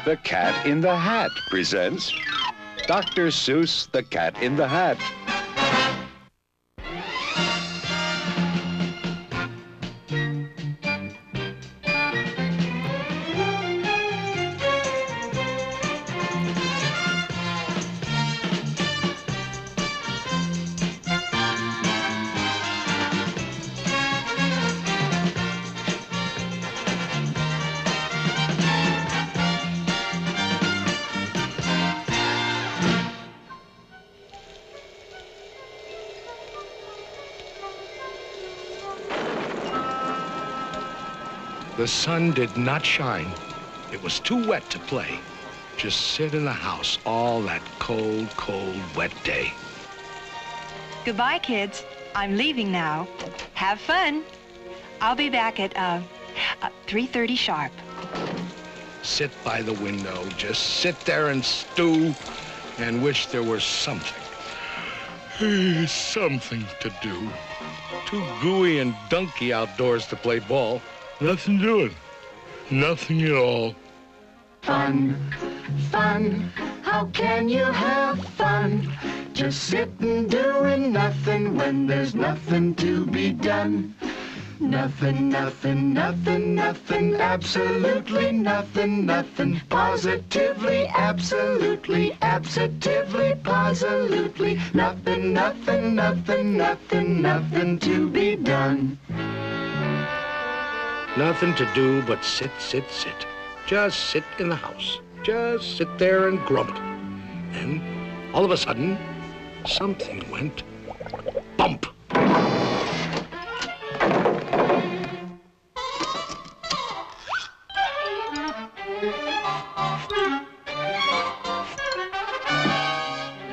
The Cat in the Hat presents Dr. Seuss, The Cat in the Hat. The sun did not shine. It was too wet to play. Just sit in the house all that cold, cold, wet day. Goodbye, kids. I'm leaving now. Have fun. I'll be back at 3:30 sharp. Sit by the window, just sit there and stew and wish there were something. Something to do. Too gooey and dunky outdoors to play ball. Nothing doing. Nothing at all. Fun, fun, how can you have fun? Just sitting doing nothing when there's nothing to be done. Nothing, nothing, nothing, nothing, absolutely nothing, nothing, positively, absolutely, absolutely, positively, nothing, nothing, nothing, nothing, nothing to be done. Nothing to do but sit, sit, sit. Just sit in the house. Just sit there and grump. Then, all of a sudden, something went bump.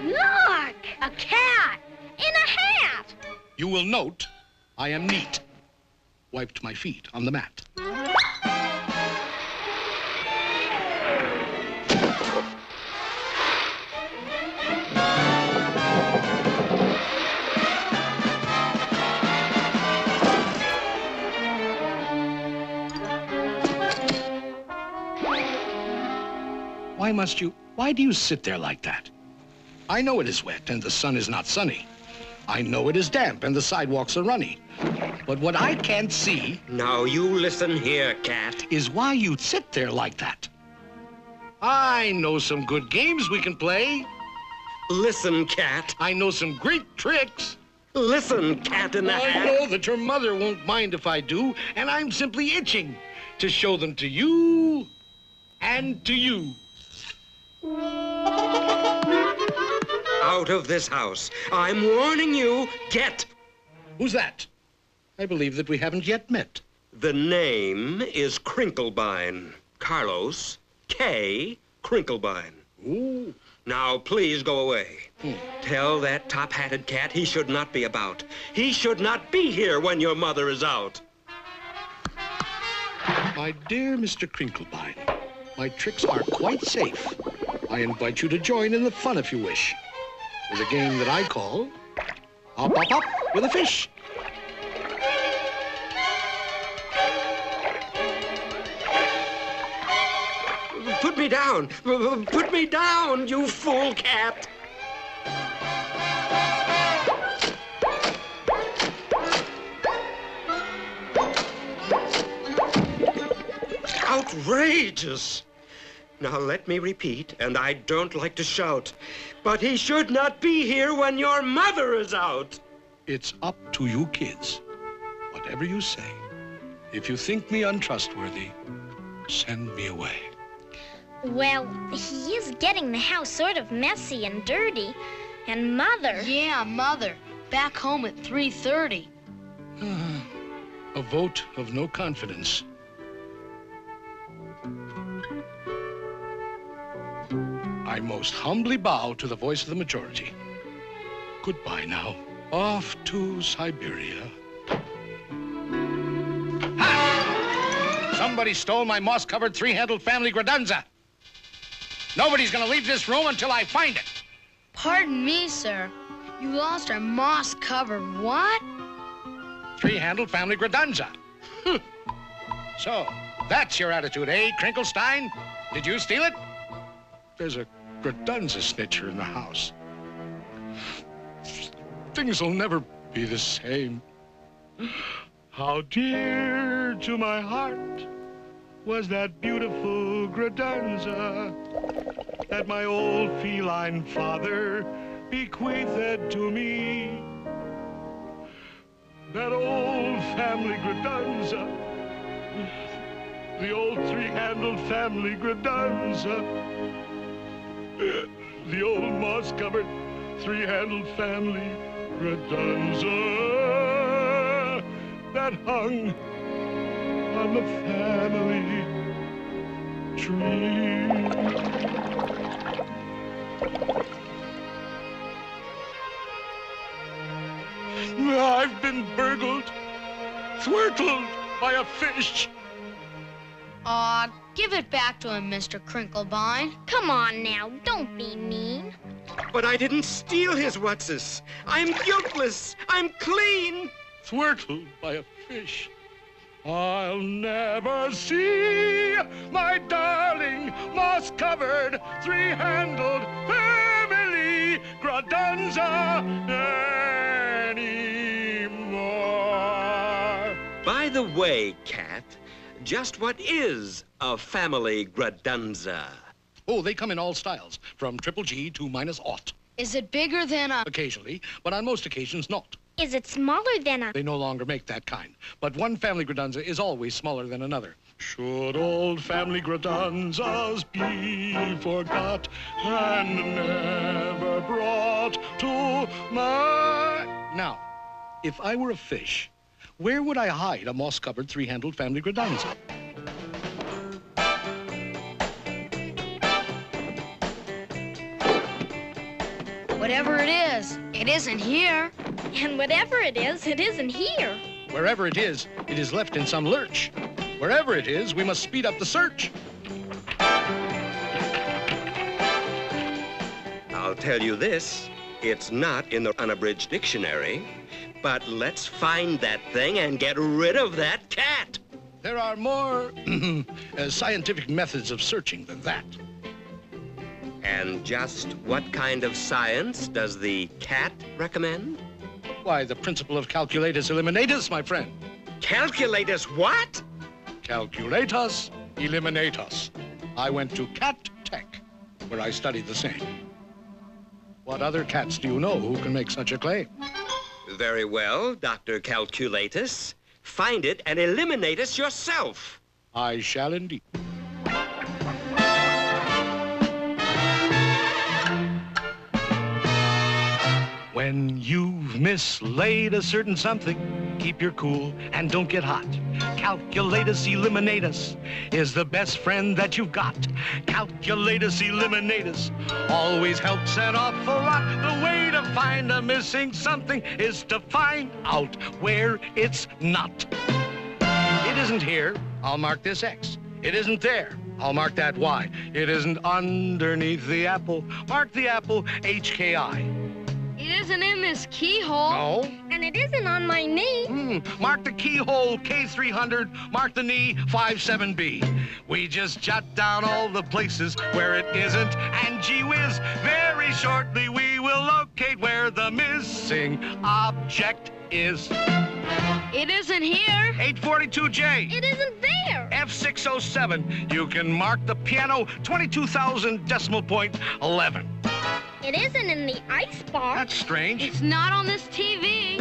Look! A cat in a hat! You will note I am neat. Wiped my feet on the mat. Why do you sit there like that? I know it is wet and the sun is not sunny. I know it is damp and the sidewalks are runny. But what I can't see... Now you listen here, cat. ...is why you sit there like that. I know some good games we can play. Listen, cat. I know some great tricks. Listen, cat in the hat. I know that your mother won't mind if I do, and I'm simply itching to show them to you and to you. Out of this house. I'm warning you, get. Who's that? I believe that we haven't yet met. The name is Crinklebine. Carlos K. Crinklebine. Ooh. Now, please go away. Tell that top-hatted cat he should not be about. He should not be here when your mother is out. My dear Mr. Crinklebine, my tricks are quite safe. I invite you to join in the fun if you wish. There's a game that I call Hop, Hop, Hop with a Fish. Put me down! Put me down, you fool cat! Outrageous! Now let me repeat, and I don't like to shout, but he should not be here when your mother is out. It's up to you kids. Whatever you say. If you think me untrustworthy, send me away. Well, he is getting the house sort of messy and dirty. And Mother... Yeah, Mother. Back home at 3:30. A vote of no confidence. I most humbly bow to the voice of the majority. Goodbye now. Off to Siberia. Ha! Somebody stole my moss-covered three-handled family gradunza. Nobody's gonna leave this room until I find it. Pardon me, sir. You lost our moss-covered what? Three-handled family gradunza. So, that's your attitude, eh, Crinklestein? Did you steal it? there's a Gradunza snitcher in the house. Things will never be the same. How dear to my heart was that beautiful Gradunza that my old feline father bequeathed to me. That old family Gradunza, the old three-handled family Gradunza, the old moss-covered three-handled family Gradunza that hung on the family tree. I've been burgled, thwirtled by a fish. Aw, give it back to him, Mr. Crinklebine. Come on now, don't be mean. But I didn't steal his whatsis. I'm guiltless. I'm clean. Thwirtled by a fish. I'll never see my darling moss-covered three-handled family Gradunza anymore. By the way, Cat, just what is a family Gradunza? Oh, they come in all styles, from triple G to -0. Is it bigger than a... Occasionally, but on most occasions not. Is it smaller than a... They no longer make that kind. But one family Gradunza is always smaller than another. Should old family Gradunzas be forgot and never brought to my... Now, if I were a fish, where would I hide a moss-covered three-handled family Gradunza? Whatever it isn't here. And whatever it isn't here. Wherever it is left in some lurch. Wherever it is, we must speed up the search. I'll tell you this, it's not in the unabridged dictionary, but let's find that thing and get rid of that cat. There are more scientific methods of searching than that. And just what kind of science does the cat recommend? Why, the principle of calculatus eliminatus, my friend. Calculatus what? Calculatus eliminatus. I went to Cat Tech, where I studied the same. What other cats do you know who can make such a claim? Very well, Dr. Calculatus. Find it and eliminate us yourself. I shall indeed. When you've mislaid a certain something, keep your cool and don't get hot. Calculatus eliminatus is the best friend that you've got. Calculatus eliminatus always helps an awful lot. The way to find a missing something is to find out where it's not. It isn't here, I'll mark this X. It isn't there, I'll mark that Y. It isn't underneath the apple, mark the apple HKI. It isn't in this keyhole. No. And it isn't on my knee. Mark the keyhole K300, mark the knee 57B. We just jot down all the places where it isn't, and gee whiz, very shortly we will locate where the missing object is. It isn't here. 842J. It isn't there. F607. You can mark the piano 22,000 decimal point 11. It isn't in the icebox. That's strange. It's not on this TV.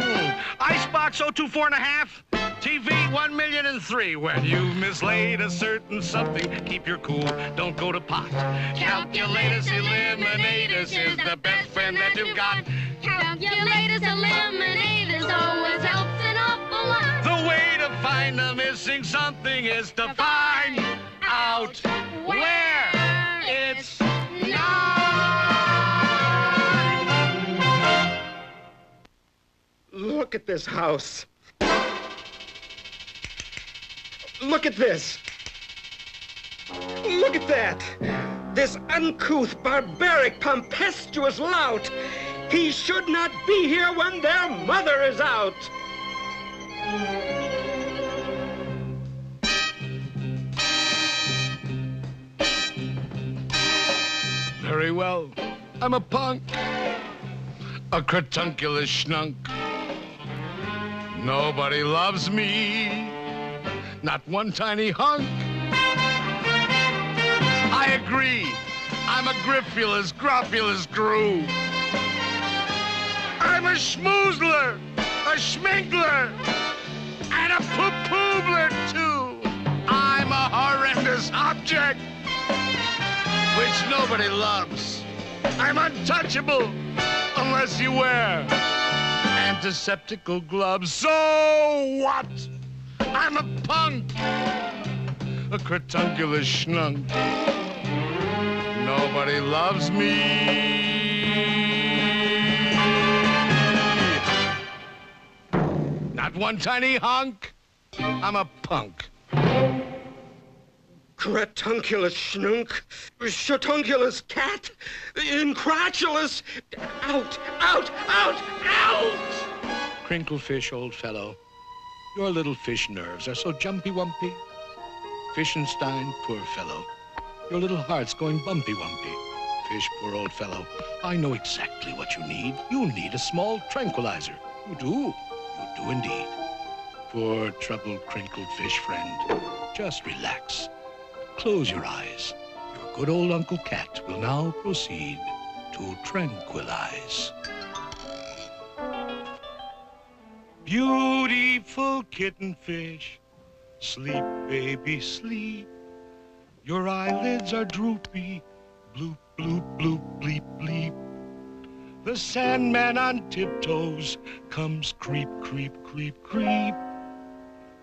Icebox 024.5. TV 1,000,003. When you've mislaid a certain something, keep your cool, don't go to pot. Calculatus eliminatus is the best friend that you've got. Calculatus eliminatus always helps an awful lot. The way to find the missing something is to find out where it's not. Look at this house. Look at this. Look at that. This uncouth, barbaric, tempestuous lout. He should not be here when their mother is out. Very well. I'm a punk. A cratunculus schnunk. Nobody loves me. Not one tiny hunk. I agree. I'm a griffulous, gropulous crew. I'm a schmoozler, a schminkler, and a poo-poobler, too. I'm a horrendous object, which nobody loves. I'm untouchable unless you wear antiseptical gloves. So what? I'm a punk, a cratunculus schnunk. Nobody loves me. Not one tiny hunk. I'm a punk. Cratunculus schnunk, shatunculus cat, incratulous, out, out, out, out! Crinklefish, old fellow, your little fish nerves are so jumpy-wumpy. Fishenstein, poor fellow, your little heart's going bumpy-wumpy. Fish, poor old fellow, I know exactly what you need. You need a small tranquilizer. You do. You do indeed. Poor, troubled, crinkled fish friend, just relax. Close your eyes. Your good old Uncle Cat will now proceed to tranquilize. Beautiful kitten fish, sleep, baby, sleep. Your eyelids are droopy, bloop, bloop, bloop, bleep, bleep. The Sandman on tiptoes comes creep, creep, creep, creep.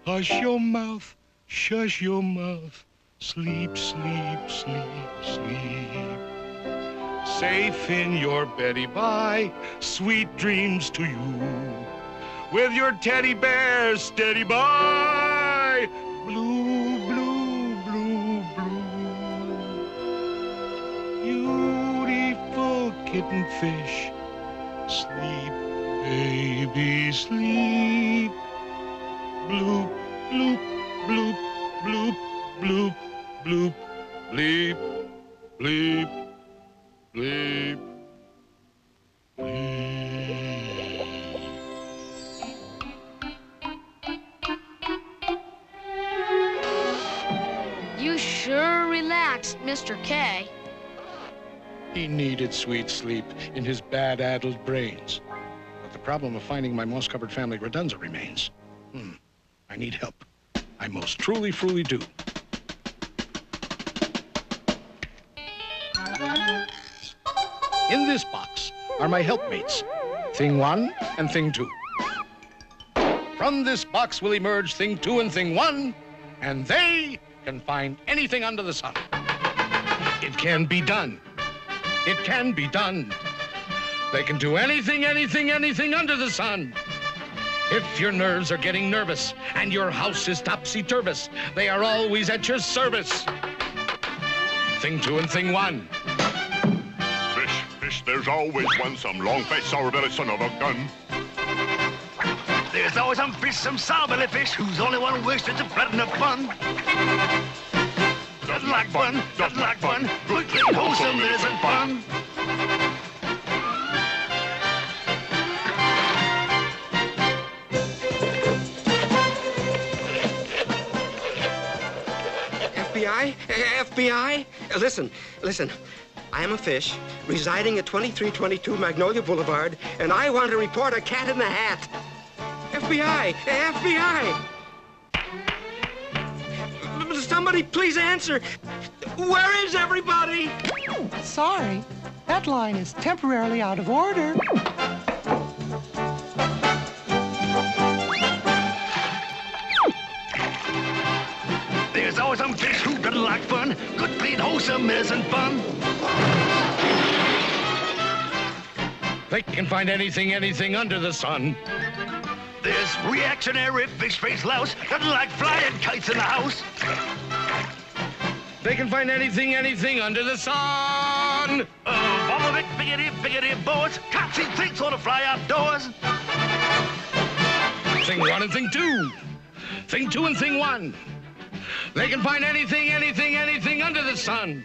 Hush your mouth, shush your mouth. Sleep, sleep, sleep, sleep. Safe in your beddy by, sweet dreams to you. With your teddy bear steady by. Blue, blue, blue, blue. Beautiful kitten fish. Sleep, baby, sleep. Bloop, bloop, bloop, bloop, bloop. Bloop, bleep, bleep, bleep, bleep. You sure relaxed, Mr. K. He needed sweet sleep in his bad-addled brains. But the problem of finding my moss-covered family redunza remains. I need help. I most truly do. In this box are my helpmates, Thing 1 and Thing 2. From this box will emerge Thing 2 and Thing 1, and they can find anything under the sun. It can be done. It can be done. They can do anything, anything, anything under the sun. If your nerves are getting nervous and your house is topsy-turvous, they are always at your service. Thing 2 and Thing 1. There's always one, some long face, sour belly son of a gun. There's always some fish, some sour belly fish, who's only one wish to flatten up fun. Doesn't like fun, doesn't like fun, quickly wholesome isn't fun. FBI? FBI? Listen. I am a fish residing at 2322 Magnolia Boulevard, and I want to report a cat in the hat. FBI! FBI! Somebody please answer. Where is everybody? Sorry, that line is temporarily out of order. There's always some fish who doesn't like fun. Good, clean, wholesome isn't fun. They can find anything, anything under the sun. This reactionary fish-faced louse doesn't like flying kites in the house. They can find anything, anything under the sun. Bobble-bick, biggity, boys. Can't see things on to fly outdoors. Thing 1 and Thing 2. Thing 2 and Thing 1. They can find anything, anything, anything under the sun.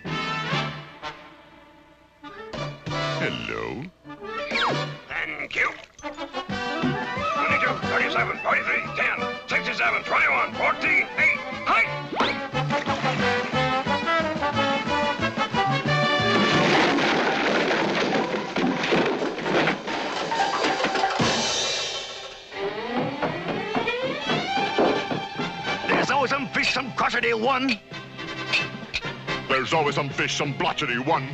Hello. Thank you. 22, 37, 43, 10, 67, 21, 14, 8, height! There's always some fish, some crotchety one. There's always some fish, some blotchety one.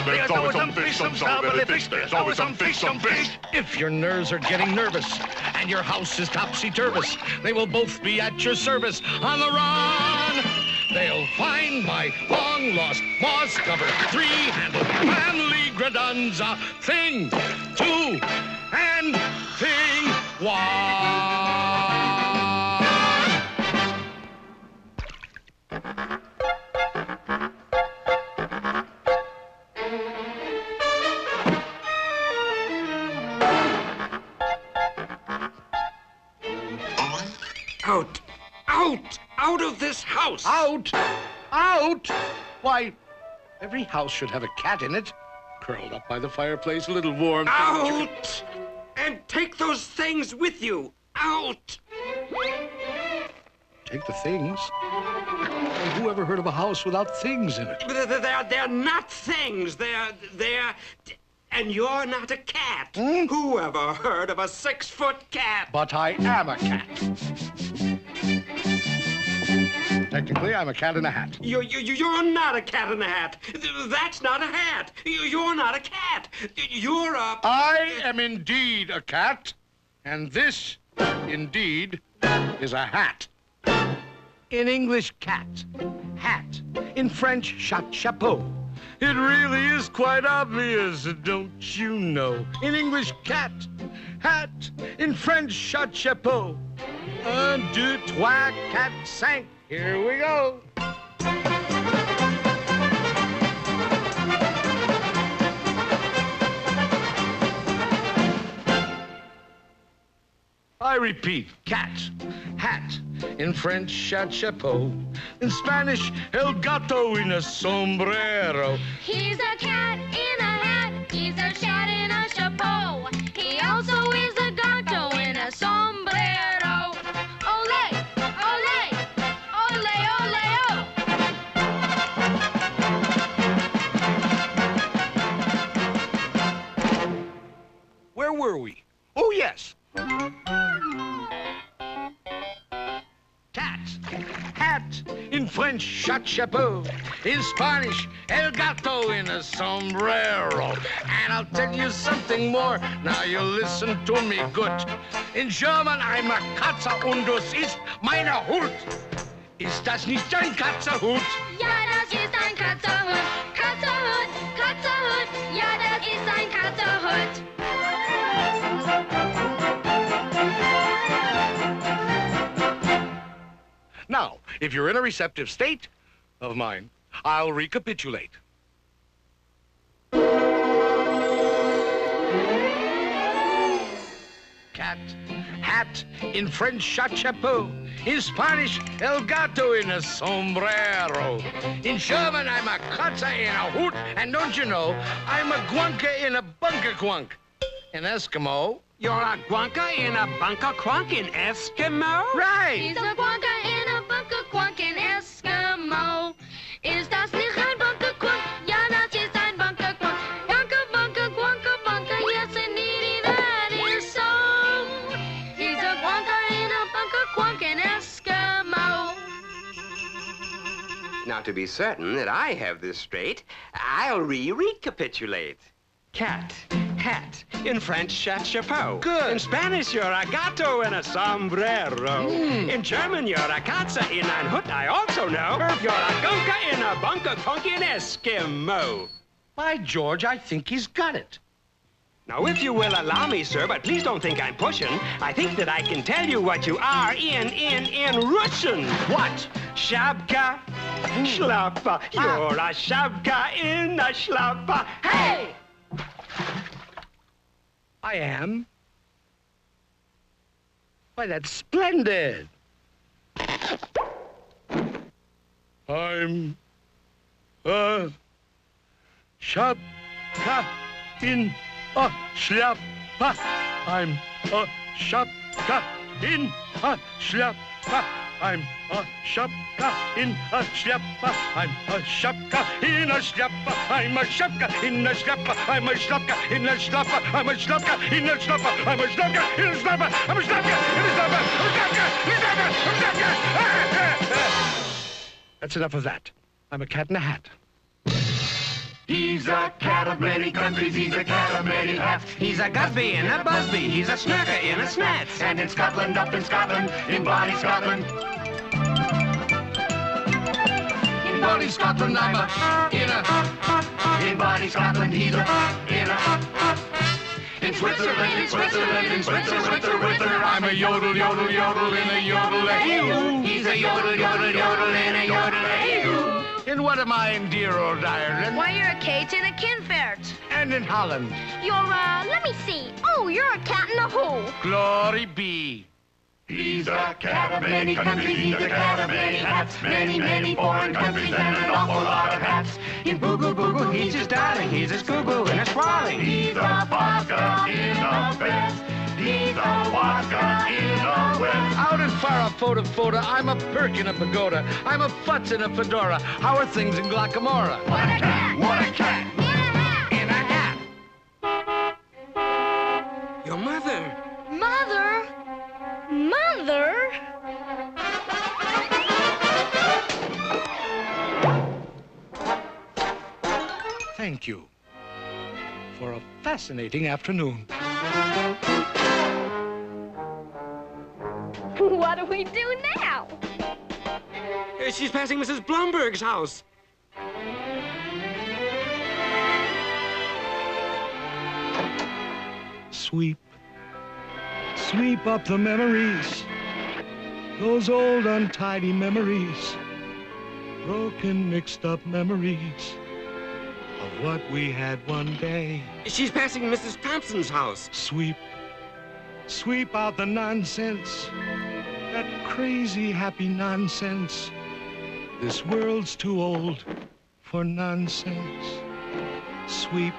There's always some fish, some sour fish. There's always some fish, some fish. If your nerves are getting nervous and your house is topsy-turvous, they will both be at your service on the run. They'll find my long-lost moss-covered three-handled family gradunza thing, two, and thing one. Out! Out! Out of this house! Out! Out! Why, every house should have a cat in it. Curled up by the fireplace, a little warm. Out! And take those things with you! Out! Take the things? Who ever heard of a house without things in it? They're not things. They're... And you're not a cat. Who ever heard of a 6-foot cat? But I am a cat. Technically, I'm a cat in a hat. You're not a cat in a hat. That's not a hat. You're not a cat. You're a... I am indeed a cat, and this, indeed, is a hat. In English, cat. Hat. In French, chapeau. It really is quite obvious, don't you know? In English, cat. Hat. In French, chapeau. 1, 2, 3, 4, 5. Here we go. I repeat, cat, hat. In French, chapeau. In Spanish, el gato en a sombrero. He's a cat in a hat. He's a cat in a chapeau. He also is a gato in a sombrero. Ole, ole, ole, ole, oh. Where were we? Oh, yes. Cat, hat, in French, chapeau. In Spanish, el gato in a sombrero. And I'll tell you something more. Now you listen to me good. In German, I'm a Katze und das ist meine Hut. Ist das nicht ein Katzerhut? Ja, das ist ein Katzerhut. Katzerhut, Katzerhut. Ja, das ist ein Katzerhut. Now, if you're in a receptive state of mind, I'll recapitulate. Cat, hat, in French, chapeau. In Spanish, el gato in a sombrero. In German, I'm a Katze in a hoot. And don't you know, I'm a guanka in a bunker quunk. In Eskimo. You're a guanka in a bunker quunk in Eskimo? Right. He's a guanka in a bunker quunk in Eskimo. Ist das nicht ein bunker quunk? Ja, das ist ein bunker quunk. Bunker, bunker, quunker, bunker. Yes, indeed, that is so. He's a guanka in a bunker quunk in Eskimo. Now, to be certain that I have this straight, I'll recapitulate. Cat, hat. In French, chapeau. Good. In Spanish, you're a gato in a sombrero. In German, you're a Katze in ein Hut. I also know you're a gunka in a bunker quunk in Eskimo. By George, I think he's got it. Now, if you will allow me, sir, but please don't think I'm pushing, I think that I can tell you what you are in Russian. What? Shabka, schlappa. You're a shabka in a schlappa. Hey! I am? Why, that's splendid. I'm a shapka in a shlyapa. I'm a shapka in a shlyapa. I'm a shapka in a shlyapa. I'm a shapka in a shlyapa. I'm a shapka in a shlyapa. I'm a shapka in a shlyapa. I'm a shapka in a shlyapa. I'm a shapka in a shlyapa. I'm a shapka in a shlyapa. That's enough of that. I'm a cat in a hat. He's a cat of many countries, he's a cat of many hats. He's a Gusby and a Busby, he's a Snurker in a Snats. And in Scotland, up in Scotland, in Bonnie Scotland. In Bonnie Scotland, I'm a in Bonnie Scotland, he's a in In Switzerland, I'm a yodel, yodel, yodel in a yodel-a-hee-hoo. He's a yodel, yodel, yodel in a yodel-a-hee-hoo. And what am I in dear old Ireland? Why, you're a Kate and a Kinfert. And in Holland. You're, let me see. Oh, you're a cat in a hole. Glory be. He's a cat of many countries, he's a cat of many hats. Many, many foreign countries and an awful lot of hats. In Boogle Boogle, he's his darling, he's a Scoogle and a Squally. He's a vodka in a vest. He's a vodka in a west. Out in Farah, I'm a Perk in a pagoda. I'm a Futz in a fedora. How are things in Glockamora? What a cat, what a cat. In a hat. Your mother. Mother? Mother? Thank you for a fascinating afternoon. What do we do now? She's passing Mrs. Blomberg's house. Sweep, sweep up the memories, those old untidy memories, broken, mixed up memories of what we had one day. She's passing Mrs. Thompson's house. Sweep, sweep out the nonsense, that crazy happy nonsense. This world's too old for nonsense. Sweep,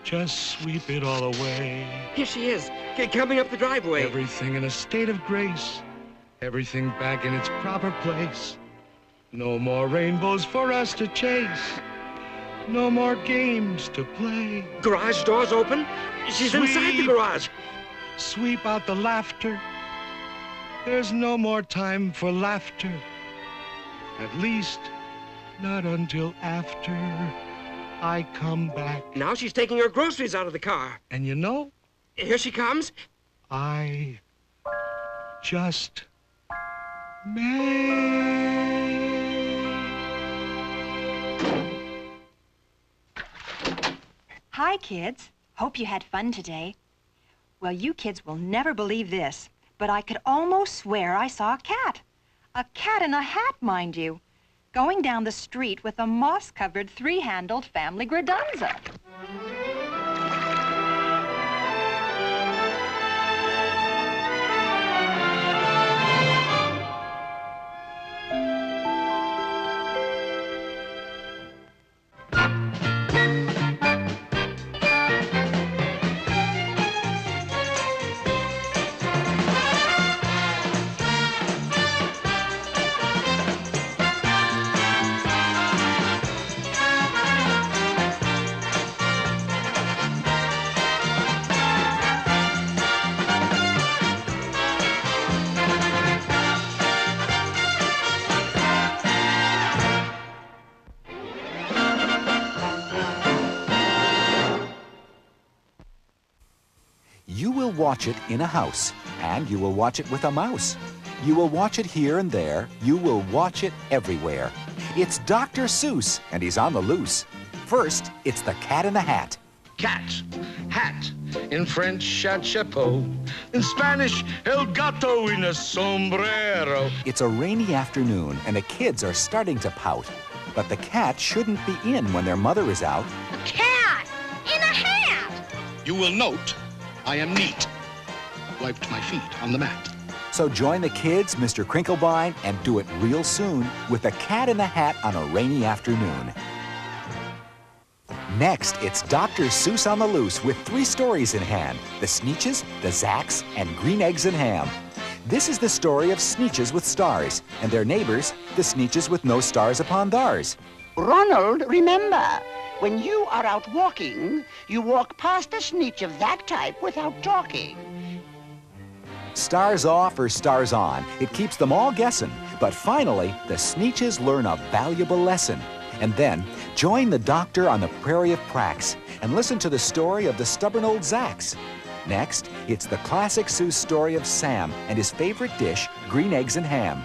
just sweep it all away. Here she is, coming up the driveway. Everything in a state of grace, everything back in its proper place. No more rainbows for us to chase, no more games to play. Garage door's open. She's inside the garage. Sweep out the laughter. There's no more time for laughter. At least, not until after I come back. Now she's taking her groceries out of the car. And you know? Here she comes. I just may. Hi, kids. Hope you had fun today. Well, you kids will never believe this, but I could almost swear I saw a cat. A cat in a hat, mind you, going down the street with a moss-covered, three-handled family gradunza. You will watch it in a house, and you will watch it with a mouse. You will watch it here and there. You will watch it everywhere. It's Dr. Seuss, and he's on the loose. First, it's the Cat in the Hat. Cat, hat, in French, chapeau. In Spanish, el gato en a sombrero. It's a rainy afternoon, and the kids are starting to pout. But the cat shouldn't be in when their mother is out. A cat in a hat. You will note I am neat. Wiped my feet on the mat. So join the kids, Mr. Crinklebine, and do it real soon with the Cat in the Hat on a rainy afternoon. Next, it's Dr. Seuss on the Loose with 3 stories in hand. The Sneetches, the Zacks, and Green Eggs and Ham. This is the story of Sneetches with stars, and their neighbors, the Sneetches with no stars upon theirs. Ronald, remember, when you are out walking, you walk past a Sneetch of that type without talking. Stars off or stars on, it keeps them all guessing. But finally, the Sneetches learn a valuable lesson. And then, join the doctor on the prairie of Prax and listen to the story of the stubborn old Zacks. Next, it's the classic Seuss story of Sam and his favorite dish, green eggs and ham.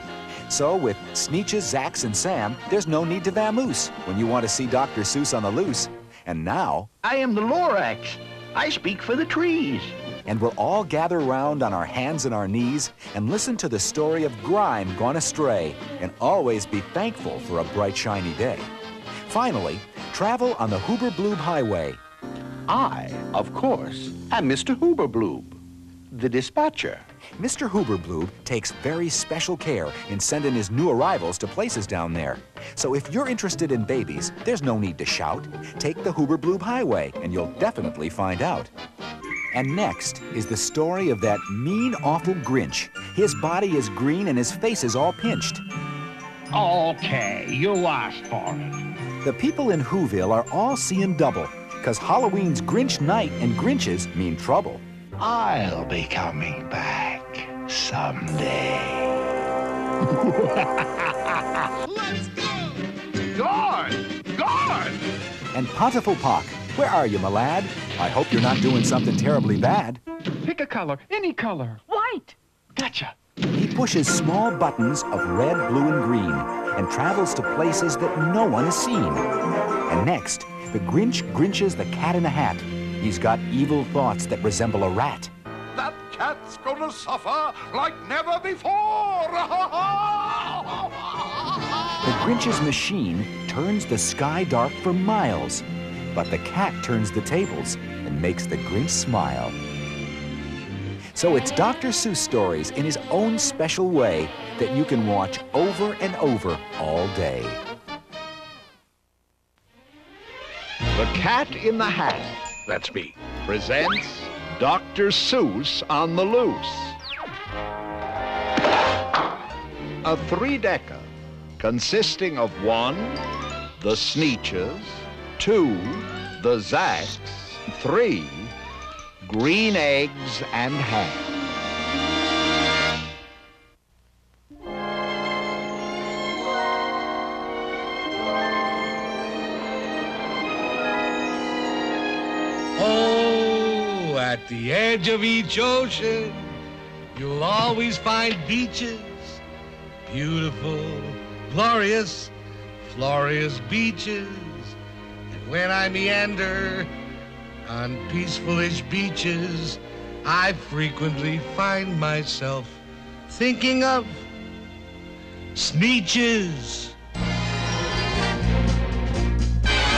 So with Sneetches, Zacks, and Sam, there's no need to vamoose when you want to see Dr. Seuss on the loose. And now... I am the Lorax. I speak for the trees. And we'll all gather round on our hands and our knees and listen to the story of grime gone astray and always be thankful for a bright, shiny day. Finally, travel on the Hooberbloob Highway. I, of course, am Mr. Hooberbloob, the dispatcher. Mr. Hooberbloob takes very special care in sending his new arrivals to places down there. So if you're interested in babies, there's no need to shout. Take the Hooberbloob Highway and you'll definitely find out. And next is the story of that mean, awful Grinch. His body is green and his face is all pinched. Okay, you asked for it. The people in Whoville are all seeing double, because Halloween's Grinch night and Grinches mean trouble. I'll be coming back someday. Let's go! Guard! Guard! And Pontiful Pock, where are you, my lad? I hope you're not doing something terribly bad. Pick a color, any color. White. Gotcha. He pushes small buttons of red, blue, and green and travels to places that no one has seen. And next, the Grinch grinches the Cat in the Hat. He's got evil thoughts that resemble a rat. That cat's gonna suffer like never before! The Grinch's machine turns the sky dark for miles, but the cat turns the tables and makes the Grinch smile. So it's Dr. Seuss stories in his own special way that you can watch over and over all day. The Cat in the Hat, That's me. presents Dr. Seuss on the Loose. A 3-decker consisting of 1, the Sneetches, 2, the Zacks, 3, green eggs and ham. Oh, at the edge of each ocean, you'll always find beaches. Beautiful, glorious, glorious beaches. And when I meander on peaceful-ish beaches, I frequently find myself thinking of Sneetches.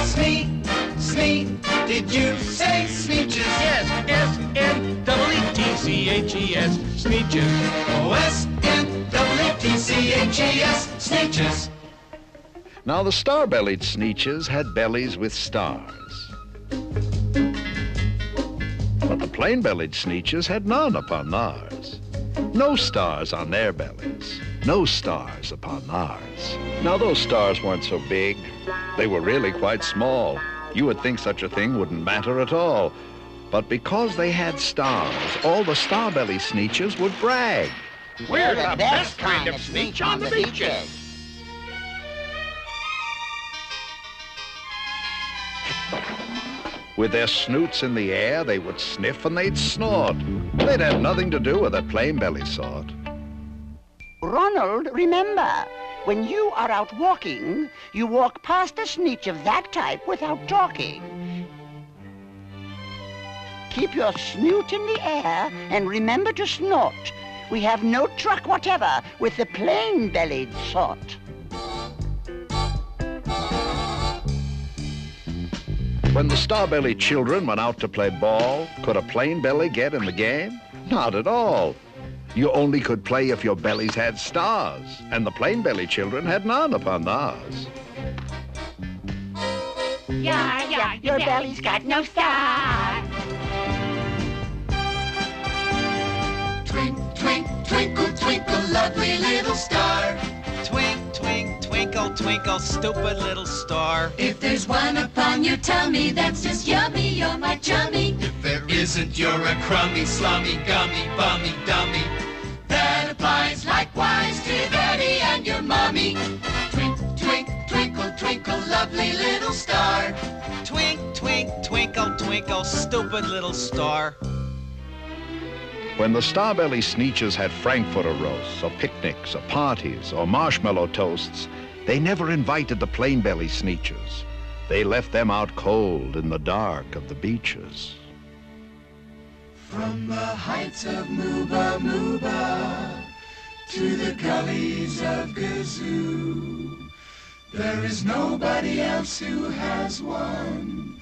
Sneet, did you say Sneetches? Yes, S-N-E-E-T-C-H-E-S, Sneetches. Oh, S-N-E-E-T-C-H-E-S, Sneetches. Now, the star-bellied Sneetches had bellies with stars. But the plain-bellied Sneetches had none upon theirs. No stars on their bellies, no stars upon theirs. Now, those stars weren't so big. They were really quite small. You would think such a thing wouldn't matter at all. But because they had stars, all the star-bellied Sneetches would brag. We're the best kind of Sneetch on the beaches. With their snoots in the air, they would sniff and they'd snort. They'd have nothing to do with that plain-belly sort. Ronald, remember, when you are out walking, you walk past a Sneetch of that type without talking. Keep your snoot in the air and remember to snort. We have no truck whatever with the plain-bellied sort. When the star-bellied children went out to play ball, could a plain belly get in the game? Not at all. You only could play if your bellies had stars, and the plain-bellied children had none upon theirs. Yeah, your belly's got no star. Twinkle, twinkle, lovely little star. Twinkle, twinkle, stupid little star. If there's one upon your tummy that's just yummy, you're my chummy. If there isn't, you're a crummy, slummy, gummy, bummy, dummy. That applies likewise to Daddy and your mommy. Twinkle, twinkle, lovely little star. Twinkle, twinkle, stupid little star. When the Starbelly Sneetches had Frankfurter roasts, or picnics, or parties, or marshmallow toasts, they never invited the Plainbelly Sneetches. They left them out cold in the dark of the beaches. From the heights of Mooba Mooba to the gullies of Gazoo, there is nobody else who has one.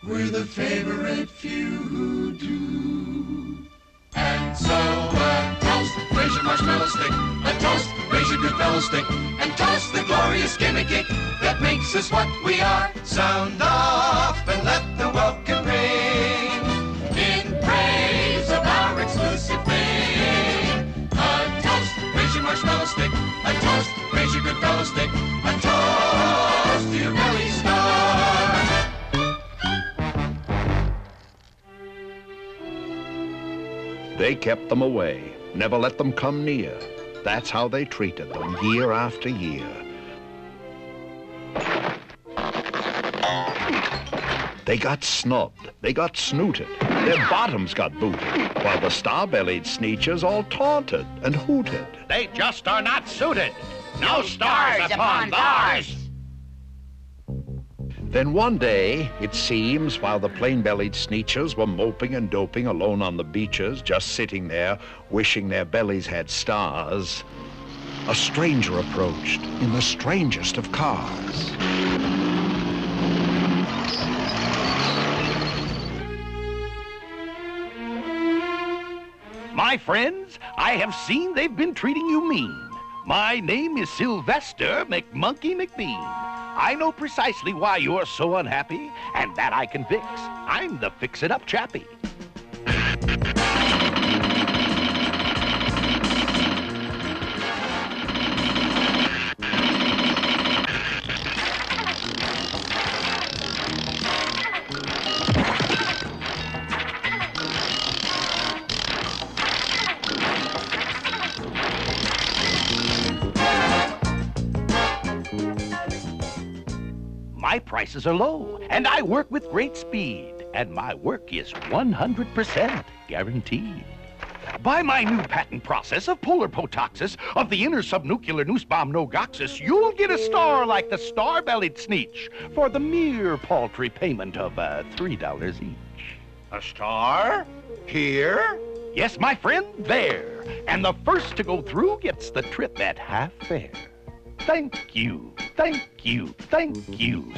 We're the favorite few who do. And so a toast, raise your marshmallow stick. A toast, raise your good fellow stick. And toast the glorious gimmick that makes us what we are. Sound off and let the welcome ring in praise of our exclusive thing. A toast, raise your marshmallow stick. A toast, raise your good fellow stick. A toast to your belly star. They kept them away, never let them come near. That's how they treated them year after year. They got snubbed, they got snooted, their bottoms got booted, while the star-bellied Sneetches all taunted and hooted. They just are not suited. No stars upon theirs. Then one day, it seems, while the plain-bellied Sneetches were moping and doping alone on the beaches, just sitting there, wishing their bellies had stars, a stranger approached in the strangest of cars. My friends, I have seen they've been treating you mean. My name is Sylvester McMonkey McBean. I know precisely why you're so unhappy, and that I can fix. I'm the fix-it-up chappie. My prices are low, and I work with great speed, and my work is 100% guaranteed. By my new patent process of polar potoxis of the inner subnuclear noosebomb nogoxis, you'll get a star like the star-bellied Sneetch for the mere paltry payment of $3 each. A star? Here? Yes, my friend, there. And the first to go through gets the trip at half fare. Thank you, thank you, thank you.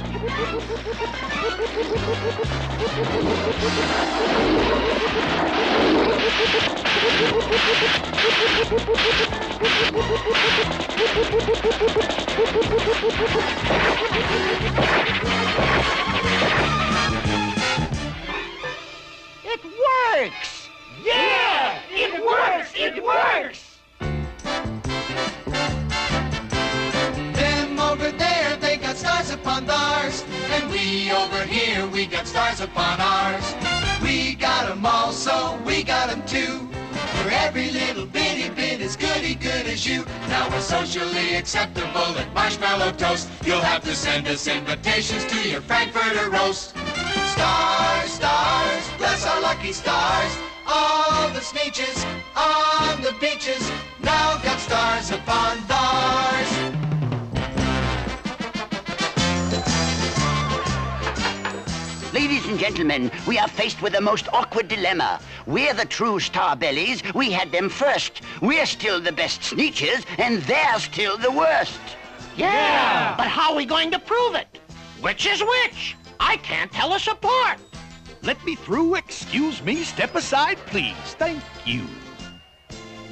It works! Yeah! It works! It works! Over there, they got stars upon theirs, and we over here, we got stars upon ours. We got 'em all, so we got 'em too. For every little bitty bit as goody good as you. Now we're socially acceptable at Marshmallow Toast. You'll have to send us invitations to your Frankfurter roast. Stars, stars, bless our lucky stars. All the Sneetches on the beaches now got stars upon theirs. Ladies and gentlemen, we are faced with a most awkward dilemma. We're the true star-bellies. We had them first. We're still the best Sneetches, and they're still the worst. Yeah! But how are we going to prove it? Which is which? I can't tell us apart. Let me through. Excuse me. Step aside, please. Thank you.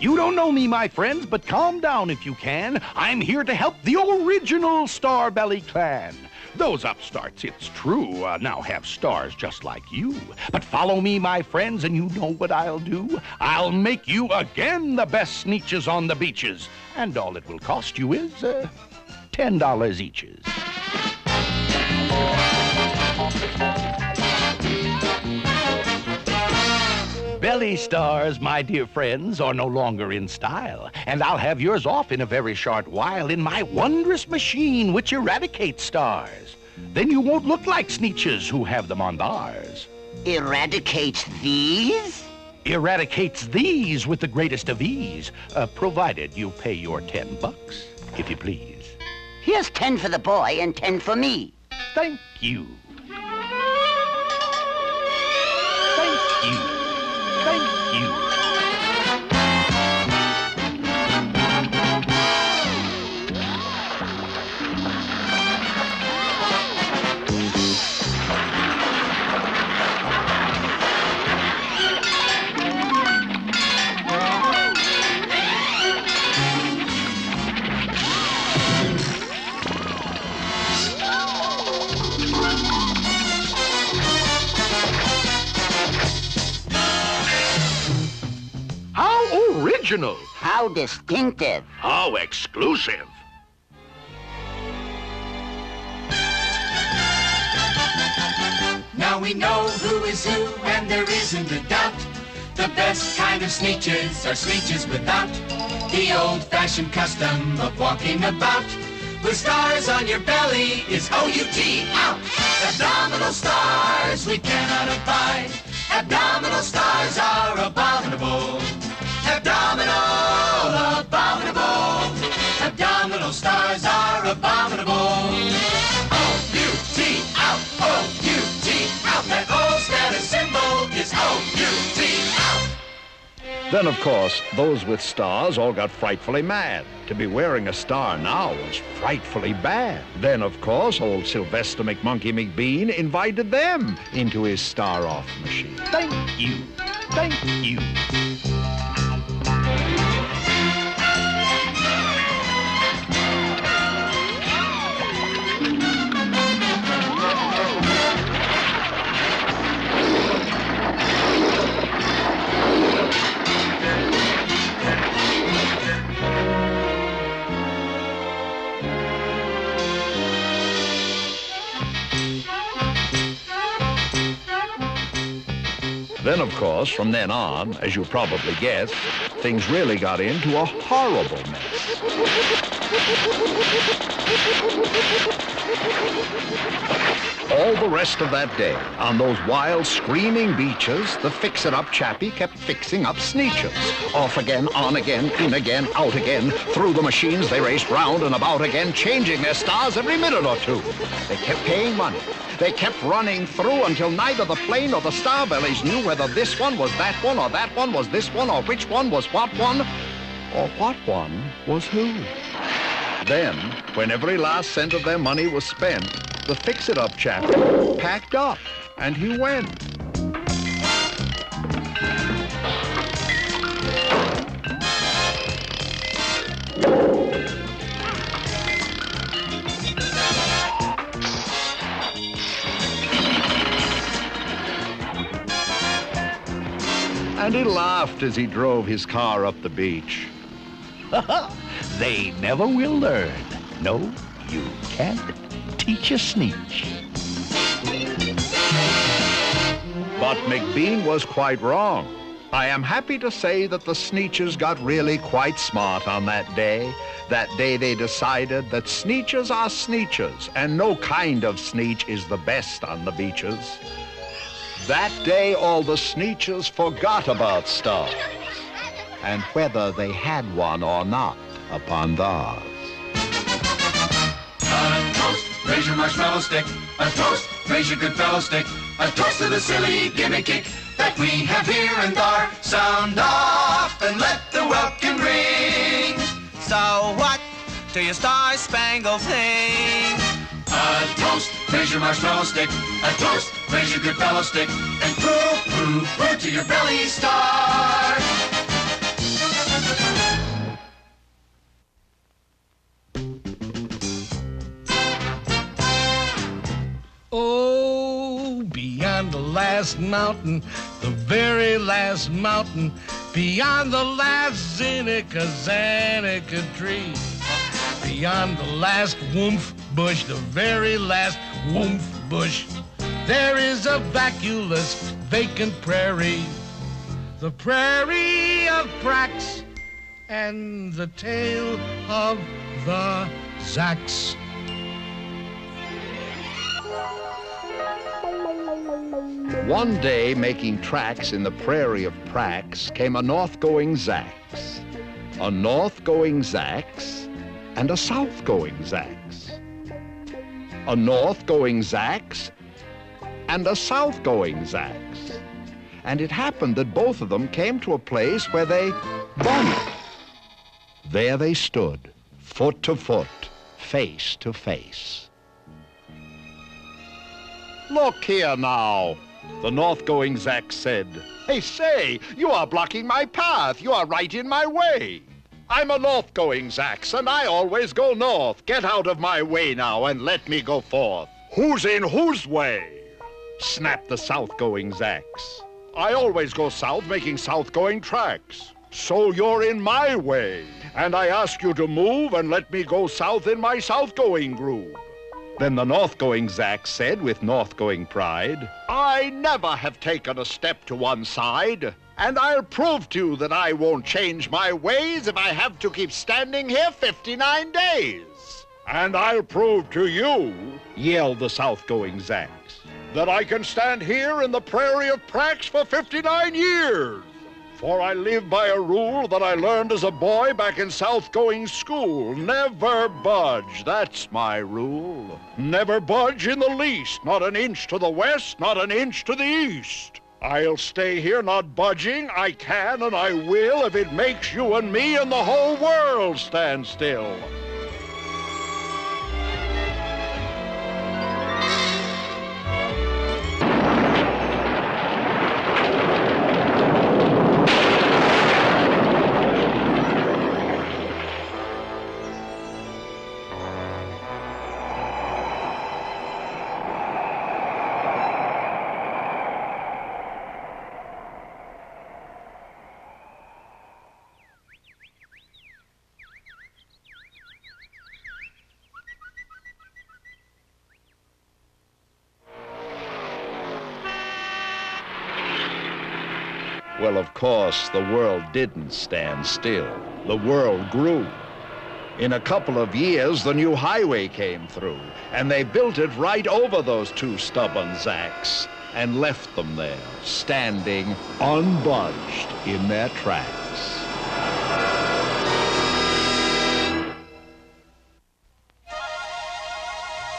You don't know me, my friends, but calm down if you can. I'm here to help the original Starbelly clan. Those upstarts, it's true, now have stars just like you. But follow me, my friends, and you know what I'll do? I'll make you again the best sneetches on the beaches. And all it will cost you is, $10 eaches. Belly stars, my dear friends, are no longer in style, and I'll have yours off in a very short while in my wondrous machine which eradicates stars. Then you won't look like sneetches who have them on bars. Eradicates these? Eradicates these with the greatest of ease, provided you pay your $10, if you please. Here's 10 for the boy and 10 for me. Thank you. Thank you. Thank you. Original. How distinctive. How exclusive. Now we know who is who, and there isn't a doubt. The best kind of sneetches are sneetches without the old-fashioned custom of walking about. With stars on your belly is O-U-T, out. Abdominal stars we cannot abide. Abdominal stars are abominable. Abdominal, abominable. Abdominal stars are abominable. O-U-T, out. O-U-T, out. That old status symbol is O-U-T, out. Then, of course, those with stars all got frightfully mad. To be wearing a star now was frightfully bad. Then, of course, old Sylvester McMonkey McBean invited them into his star-off machine. Thank you. Thank you. Then, of course, from then on, as you probably guessed, things really got into a horrible mess. All the rest of that day, on those wild, screaming beaches, the fix-it-up chappie kept fixing up sneetches. Off again, on again, in again, out again. Through the machines, they raced round and about again, changing their stars every minute or two. They kept paying money. They kept running through until neither the plane or the starbellies knew whether this one was that one, or that one was this one, or which one was what one, or what one was who. Then, when every last cent of their money was spent, the fix-it-up chap packed up, and he went. And he laughed as he drove his car up the beach. They never will learn. No, you can't teach a sneetch. But McBean was quite wrong. I am happy to say that the sneetches got really quite smart on that day. That day they decided that sneetches are sneetches, and no kind of sneetch is the best on the beaches. That day, all the sneetches forgot about stars, and whether they had one or not upon theirs. A toast, raise your marshmallow stick. A toast, raise your good fellow stick. A toast to the silly gimmick that we have here and there. Sound off and let the welkin ring. So what do your star-spangled sing? A toast, raise your marshmallow stick. A toast, raise your good fellow stick. And poo, poo, poo to your belly star. beyond the last mountain, the very last mountain, beyond the last Zanica tree, beyond the last woomph bush, the very last woomph bush, there is a vacuous, vacant prairie, the prairie of Prax, and the tale of the Zacks. One day, making tracks in the prairie of Prax, came a north-going Zacks, a north-going Zacks, and a south-going Zacks, a north-going Zacks, and a south-going Zacks. And it happened that both of them came to a place where they bumped. There they stood, foot to foot, face to face. "Look here now," the north-going Zack said. "Hey, say, you are blocking my path. You are right in my way. I'm a north-going Zacks, and I always go north. Get out of my way now and let me go forth." "Who's in whose way?" snapped the south-going Zacks. "I always go south, making south-going tracks. So you're in my way, and I ask you to move and let me go south in my south-going groove." Then the north-going Zack said with north-going pride, "I never have taken a step to one side, and I'll prove to you that I won't change my ways if I have to keep standing here 59 days. "And I'll prove to you," yelled the south-going Zacks, "that I can stand here in the prairie of Prax for 59 years. For I live by a rule that I learned as a boy back in south-going school. Never budge, that's my rule. Never budge in the least, not an inch to the west, not an inch to the east. I'll stay here not budging, I can and I will, if it makes you and me and the whole world stand still." Well, of course, the world didn't stand still. The world grew. In a couple of years, the new highway came through, and they built it right over those two stubborn Zacks and left them there, standing unbudged in their tracks.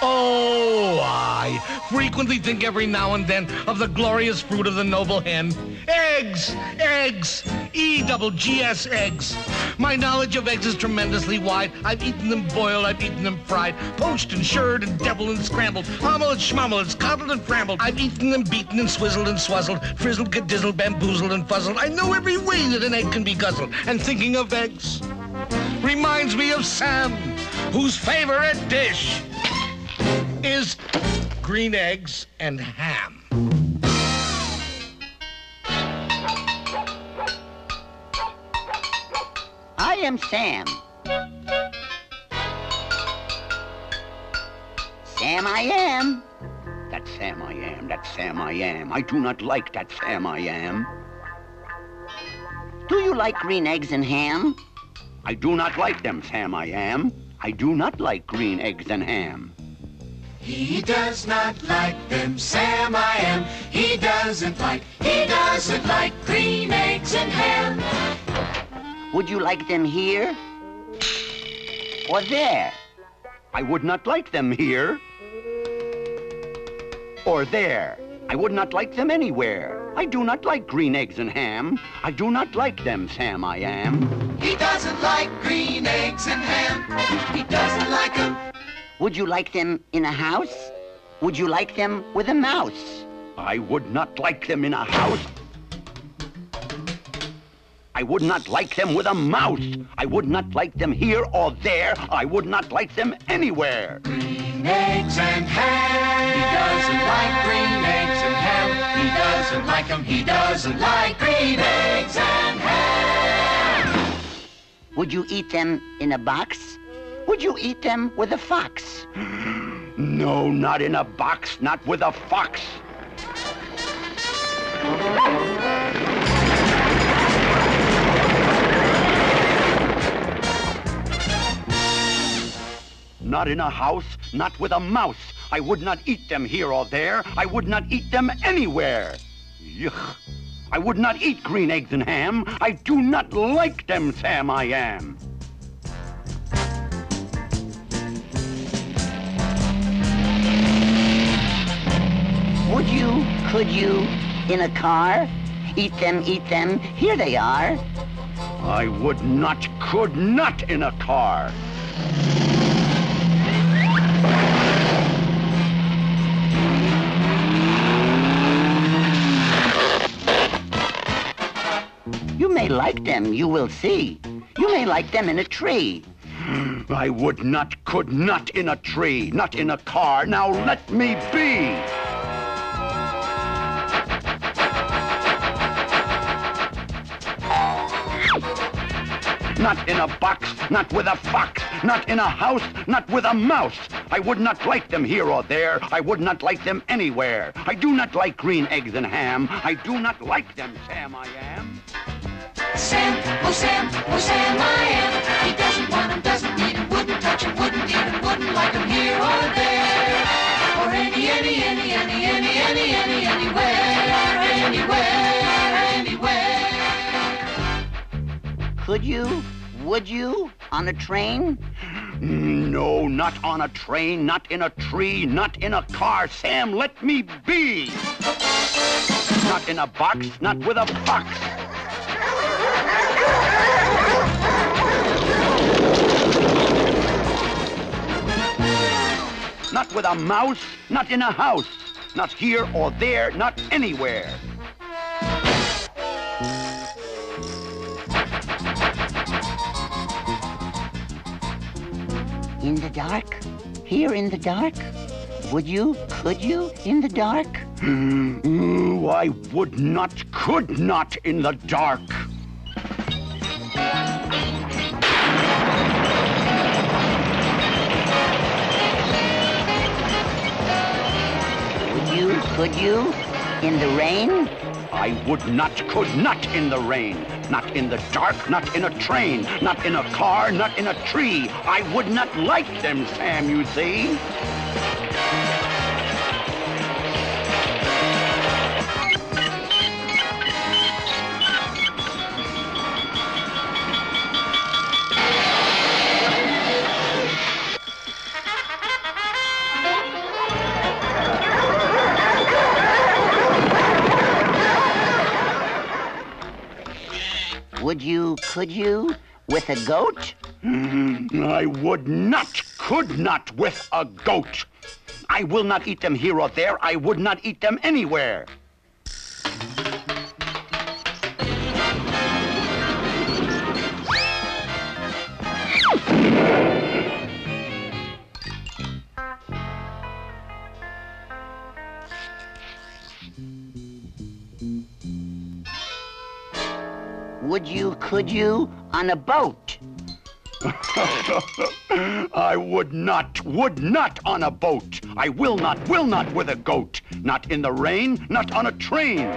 Oh, I frequently think every now and then of the glorious fruit of the noble hen. Eggs! Eggs! E-double-G-S eggs. My knowledge of eggs is tremendously wide. I've eaten them boiled, I've eaten them fried, poached and shirred and deviled and scrambled, omelets, schmommelets, coddled and frambled. I've eaten them beaten and swizzled and swazzled, frizzled, gedizzled, bamboozled and fuzzled. I know every way that an egg can be guzzled. And thinking of eggs reminds me of Sam, whose favorite dish is green eggs and ham. I am Sam. Sam I am. That's Sam I am, that's Sam I am. I do not like that Sam I am. Do you like green eggs and ham? I do not like them, Sam I am. I do not like green eggs and ham. He does not like them, Sam I am. He doesn't like green eggs and ham. Would you like them here or there? I would not like them here or there. I would not like them anywhere. I do not like green eggs and ham. I do not like them, Sam I am. He doesn't like green eggs and ham. He doesn't like them. Would you like them in a house? Would you like them with a mouse? I would not like them in a house. I would not like them with a mouse. I would not like them here or there. I would not like them anywhere. Green eggs and ham. He doesn't like green eggs and ham. doesn't like 'em. He doesn't like green eggs and ham. Would you eat them in a box? Would you eat them with a fox? No, not in a box, not with a fox. Not in a house, not with a mouse. I would not eat them here or there. I would not eat them anywhere. Yuck. I would not eat green eggs and ham. I do not like them, Sam, I am. Would you, could you, in a car? Eat them, here they are. I would not, could not in a car. You may like them, you will see. You may like them in a tree. I would not, could not in a tree, not in a car. Now let me be. Not in a box, not with a fox, not in a house, not with a mouse. I would not like them here or there. I would not like them anywhere. I do not like green eggs and ham. I do not like them, Sam, I am. Sam, oh Sam, oh Sam, I am. He doesn't want 'em, doesn't need 'em, wouldn't touch 'em, wouldn't eat 'em, wouldn't like 'em here or there. Or anywhere. Could you, would you, on a train? No, not on a train, not in a tree, not in a car. Sam, let me be. Not in a box, not with a fox. Not with a mouse, not in a house. Not here or there, not anywhere. In the dark? Here in the dark? Would you, could you, in the dark? I would not, could not in the dark. Would you, could you, in the rain? I would not, could not in the rain. Not in the dark, not in a train, not in a car, not in a tree. I would not like them, Sam, you see. Would you, could you, with a goat? I would not, could not with a goat. I will not eat them here or there. I would not eat them anywhere. Would you, could you, on a boat? I would not on a boat. I will not with a goat. Not in the rain, not on a train.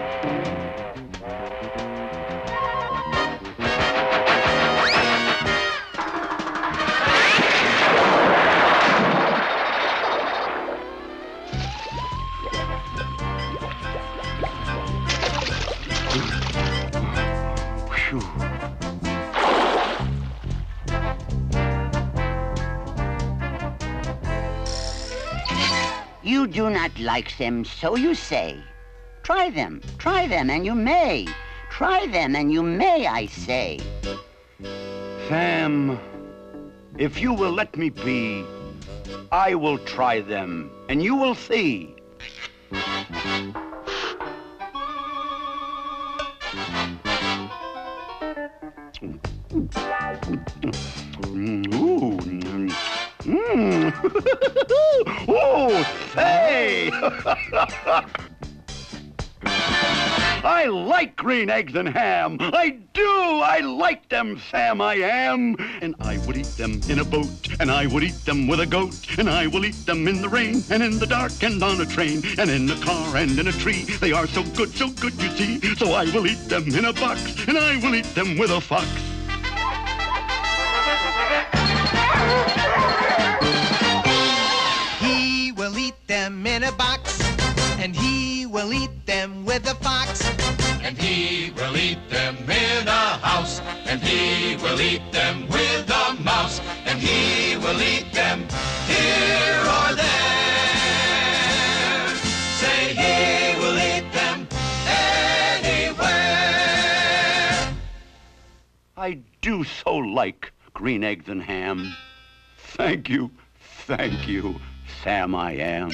You do not like them, so you say. Try them, and you may. Try them, and you may, I say. Sam, if you will let me be, I will try them, and you will see. Ooh. Oh, say! I like green eggs and ham. I do. I like them, Sam, I am. And I would eat them in a boat, and I would eat them with a goat, and I will eat them in the rain, and in the dark, and on a train, and in a car, and in a tree. They are so good, you see. So I will eat them in a box, and I will eat them with a fox. He will eat them in a box, and he will eat them with a fox. And he will eat them in a house, and he will eat them with a mouse, and he will eat them here or there. Say he will eat them anywhere. I do so like green eggs and ham. Thank you, Sam, I am.